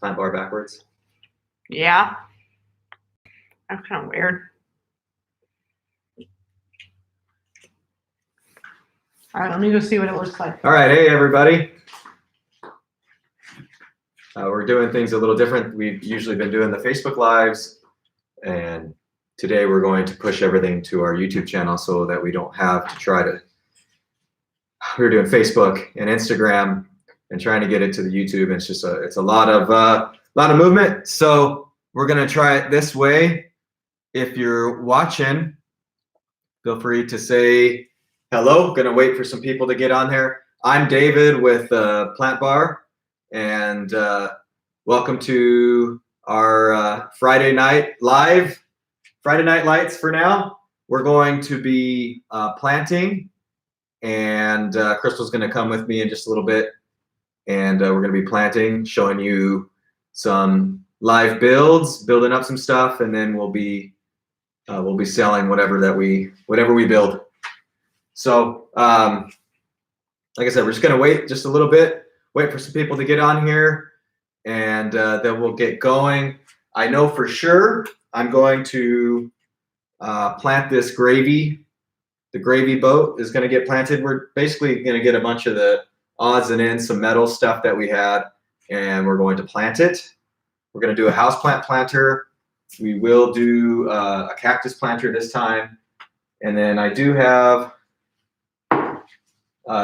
plant bar backwards? Yeah. That's kind of weird. All right, let me go see what it looks like. All right, hey everybody. We're doing things a little different. We've usually been doing the Facebook Lives, and today we're going to push everything to our YouTube channel so that we don't have to try to. We're doing Facebook and Instagram and trying to get it to the YouTube. And it's a lot of movement. So we're gonna try it this way. If you're watching, feel free to say hello. Gonna wait for some people to get on there. I'm David with Plant Bar, and welcome to our Friday night live. Friday Night Lights for now. We're going to be planting, and Crystal's gonna come with me in just a little bit, and we're gonna be planting, showing you some live builds, building up some stuff, and then we'll be selling whatever we build. So like I said, we're just gonna wait just a little bit, wait for some people to get on here, and then we'll get going. I know for sure I'm going to plant this gravy. The gravy boat is going to get planted. We're basically going to get a bunch of the odds and ends, some metal stuff that we had, and we're going to plant it. We're going to do a houseplant planter. We will do a cactus planter this time. And then I do have,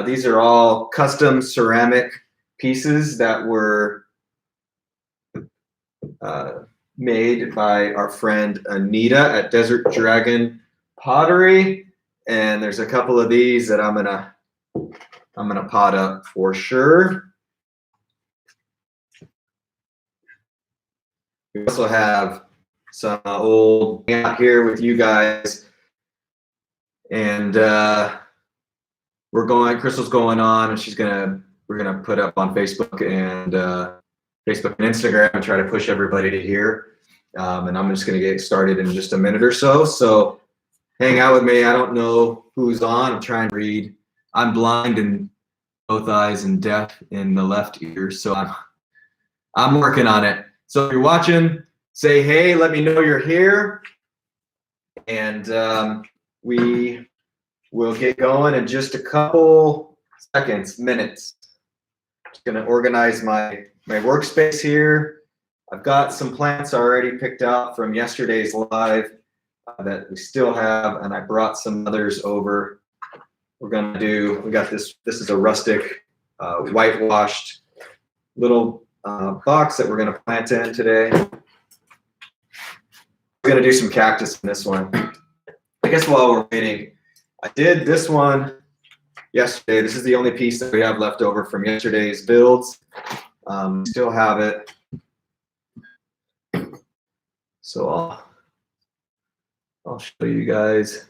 these are all custom ceramic pieces that were made by our friend Anita at Desert Dragon Pottery. And there's a couple of these that I'm gonna pot up for sure. We also have some old out here with you guys, and Crystal's going on, and we're gonna put up on Facebook and Instagram and try to push everybody to here. And I'm just gonna get started in just a minute or so. So hang out with me. I don't know who's on. I'm trying to read. I'm blind in both eyes and deaf in the left ear, so I'm working on it. So if you're watching, say hey, let me know you're here, and we will get going in just a couple seconds, minutes. Just gonna organize my workspace here. I've got some plants already picked out from yesterday's live that we still have, and I brought some others over. We got this is a rustic whitewashed little box that we're gonna plant in today. We're gonna do some cactus in this one. I guess while we're waiting, I did this one yesterday. This is the only piece that we have left over from yesterday's builds. Still have it. So I'll show you guys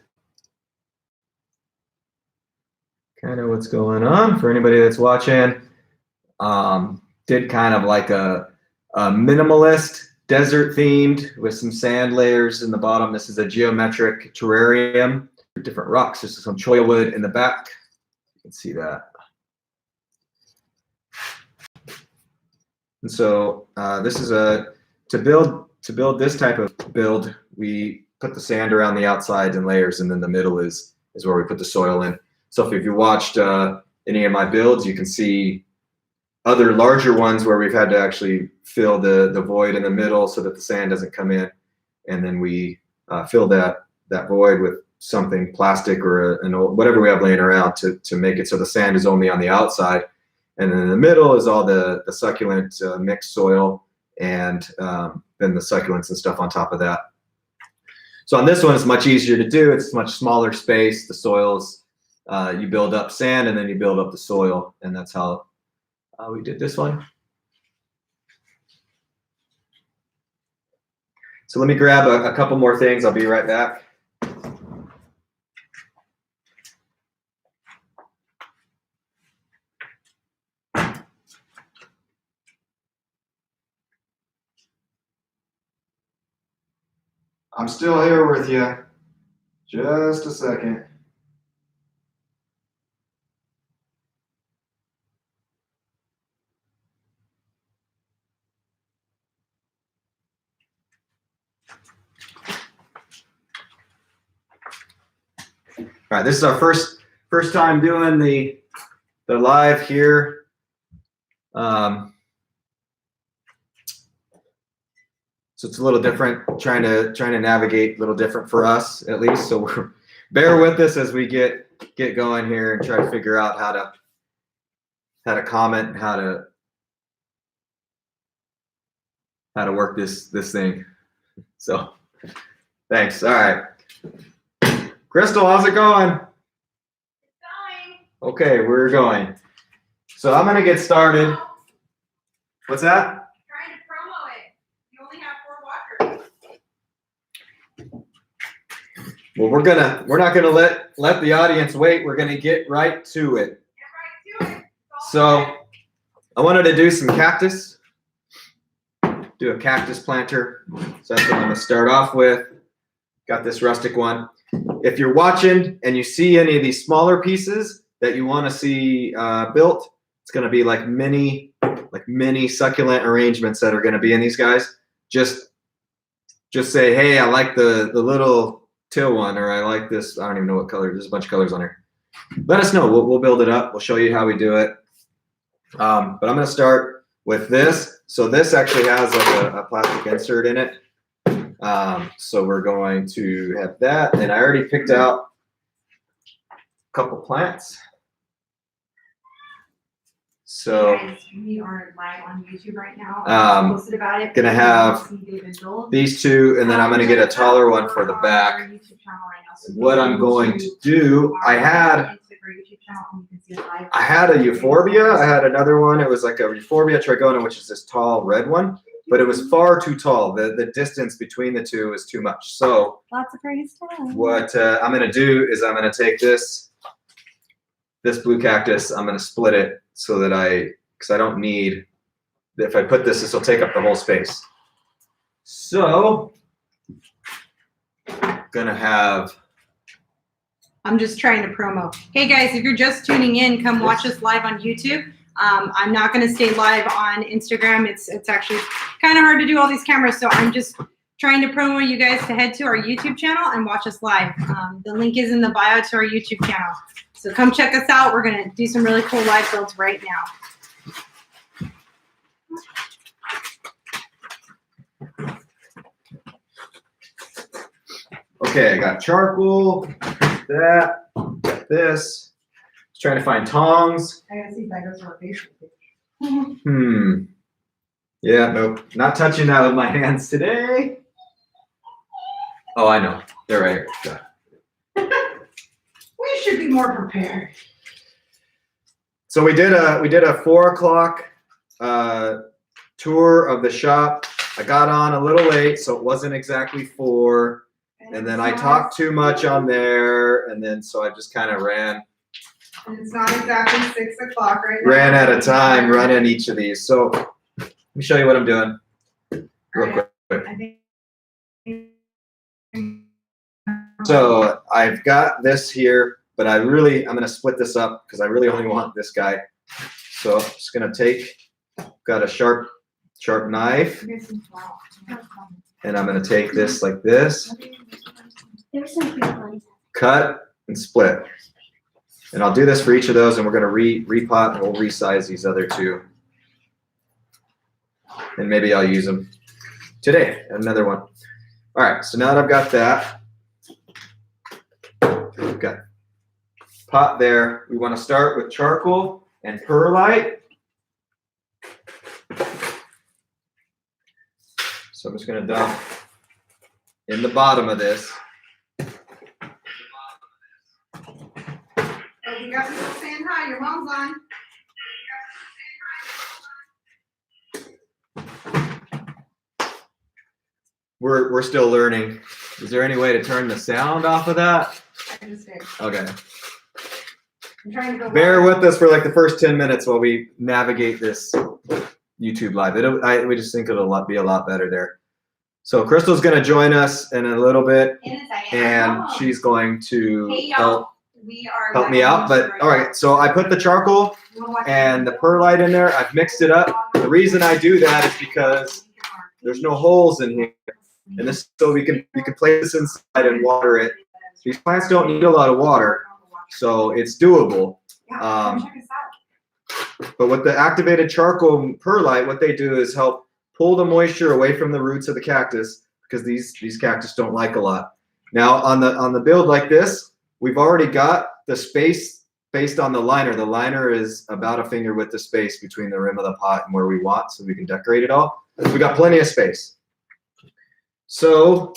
kind of what's going on for anybody that's watching. Did kind of like a minimalist desert themed with some sand layers in the bottom. This is a geometric terrarium, different rocks. There's some cholla wood in the back. You can see that. And so this is to build this type of build, we put the sand around the outside in layers, and then the middle is where we put the soil in. So if you watched any of my builds, you can see other larger ones where we've had to actually fill the void in the middle so that the sand doesn't come in, and then we fill that void with something plastic or whatever we have laying around to make it so the sand is only on the outside, and then in the middle is all the succulent mixed soil, and then the succulents and stuff on top of that. So on this one, it's much easier to do. It's much smaller space. The soils, you build up sand and then you build up the soil, and that's how we did this one. So let me grab a couple more things. I'll be right back. I'm still here with you. Just a second. All right, this is our first time doing the live here. So it's a little different, trying to navigate a little different for us at least. So bear with us as we get going here and try to figure out how to comment, and how to work this thing. So thanks. All right. Crystal, how's it going? It's going. Okay, we're going. So I'm gonna get started. What's that? Trying to promo it. You only have 4 watchers. Well, we're not gonna let the audience wait. We're gonna get right to it. Get right to it. So I wanted to do some cactus. Do a cactus planter. So that's what I'm gonna start off with. Got this rustic one. If you're watching and you see any of these smaller pieces that you want to see built, it's going to be like mini succulent arrangements that are going to be in these guys. Just say, hey, I like the little teal one, or I like this. I don't even know what color. There's a bunch of colors on here. Let us know. We'll build it up. We'll show you how we do it. But I'm going to start with this. So this actually has like a plastic insert in it. So we're going to have that, and I already picked out a couple plants. So Guys, we are live on YouTube right now. Posted about it. gonna have these two, and then I'm gonna get a taller one for the back. What I'm going to do, I had a euphorbia. I had another one. It was like a euphorbia trigona, which is this tall red one, but it was far too tall. The distance between the two is too much. So Lots of praise to them. what I'm gonna do is I'm gonna take this blue cactus. I'm gonna split it so that because I don't need. If I put this will take up the whole space. So gonna have. I'm just trying to promo. Hey guys, if you're just tuning in, come watch us live on YouTube. I'm not going to stay live on Instagram. It's actually kind of hard to do all these cameras, so I'm just trying to promo you guys to head to our YouTube channel and watch us live. The link is in the bio to our YouTube channel. So come check us out. We're going to do some really cool live builds right now. Okay, I got charcoal, that, got this. Just trying to find tongs. I gotta see if that goes to our Facebook page. Yeah, nope. Not touching that with my hands today. Oh, I know. They're right here. We should be more prepared. So we did a 4 o'clock tour of the shop. I got on a little late, so it wasn't exactly 4. And then I talked too much on there, and then so I just kind of ran. And it's not exactly 6 o'clock right now. Ran out of time running each of these. So let me show you what I'm doing real quick. So I've got this here, but I'm going to split this up because I really only want this guy. So I'm just going to got a sharp knife, and I'm going to take this like this, cut and split. And I'll do this for each of those, and we're going to repot, and we'll resize these other two. And maybe I'll use them today. Another one. All right, so now that I've got that, we've got pot there. We want to start with charcoal and perlite. So I'm just going to dump in the bottom of this. You got people saying hi. Your mom's on. We're still learning. Is there any way to turn the sound off of that? I just did. Okay. I'm trying to go. Bear with us for like the first 10 minutes while we navigate this YouTube live. We just think it'll be a lot better there. So Crystal's going to join us in a little bit, and she's going to help me out. But all right, so I put the charcoal and the perlite in there. I've mixed it up. The reason I do that is because there's no holes in here, and this so we can place this inside and water it. These plants don't need a lot of water, So it's doable. Yeah, Um, come check us out. But with the activated charcoal perlite, what they do is help pull the moisture away from the roots of the cactus because these cactus don't like a lot. Now on the build like this, we've already got the space based on the liner. The liner is about a finger width of space between the rim of the pot and where we want, so we can decorate it all. We got plenty of space. So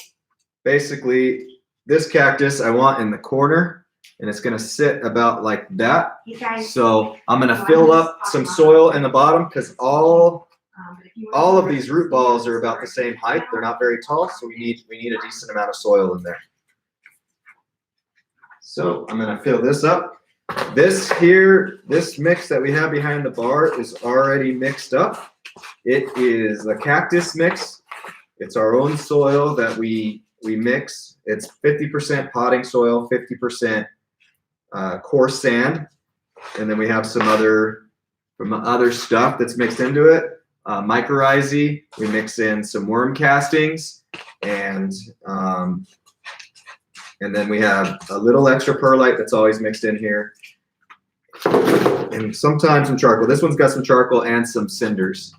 basically, this cactus I want in the corner, and it's gonna sit about like that. You guys, So I'm gonna fill up some soil in the bottom because all of these root balls are about the same height. They're not very tall, so we need a decent amount of soil in there. So I'm gonna fill this up. This mix that we have behind the bar is already mixed up. It is a cactus mix. It's our own soil that we mix. It's 50% potting soil, 50% coarse sand, and then we have some other stuff that's mixed into it. Mycorrhizae. We mix in some worm castings, and then we have a little extra perlite that's always mixed in here, and sometimes some charcoal. This one's got some charcoal and some cinders.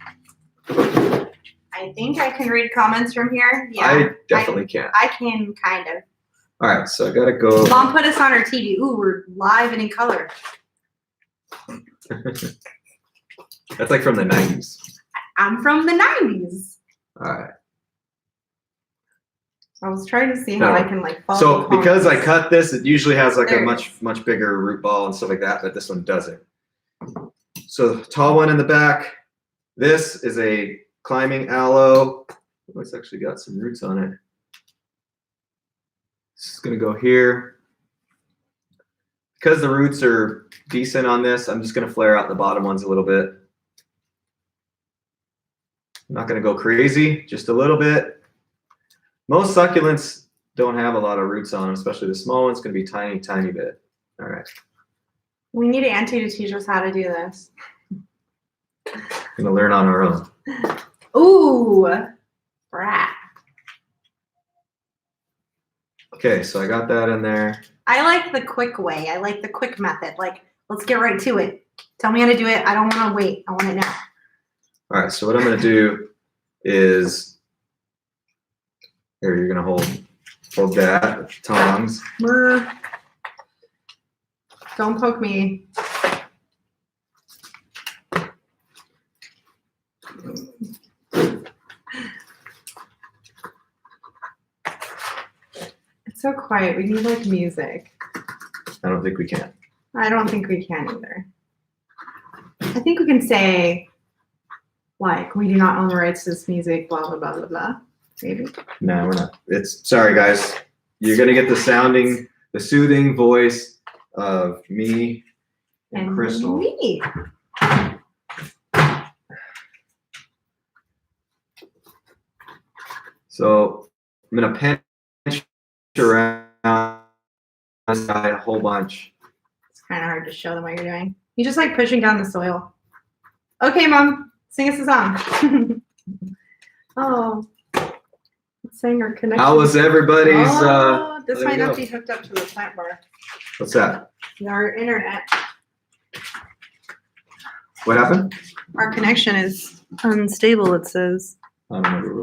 I think I can read comments from here. Yeah, I definitely can. I can kind of. All right, so I gotta go. Mom put us on our TV. Ooh, we're live and in color. That's like from the 90s. I'm from the 90s. All right. I was trying to see how I can like follow. So the because I comments. cut this, it usually has like There a it much bigger root ball and stuff like that, but this one doesn't. So the tall one in the back. This is a climbing aloe. Oh, it's actually got some roots on it. This is gonna go here. Because the roots are decent on this, I'm just gonna flare out the bottom ones a little bit. I'm not gonna go crazy, just a little bit. Most succulents don't have a lot of roots on them, especially the small ones. Gonna be tiny bit. All right. We need Auntie to teach us how to do this. Gonna learn on our own. Ooh, brat. Okay, so I got that in there. I like the quick way. I like the quick method. Like, let's get right to it. Tell me how to do it. I don't want to wait. I want it now. All right, so what I'm gonna do is, here, you're gonna hold that with the tongs. Don't poke me. It's so quiet. We need like music. I don't think we can. I don't think we can either. I think we can say, like, we do not own the rights to this music, blah, blah, blah, blah, blah. Maybe. No, we're not. It's, sorry guys. You're gonna get the soothing voice of me and Crystal. Me. So I'm gonna pinch around a whole bunch. It's kind of hard to show them what you're doing. You just like pushing down the soil. Okay, Mom, sing us a song. Oh, let's sing our connection. How was everybody's? This there might we not go. be hooked up to the plant bar. What's that? Our internet. What happened? Our connection is unstable, it says. I don't know the rules.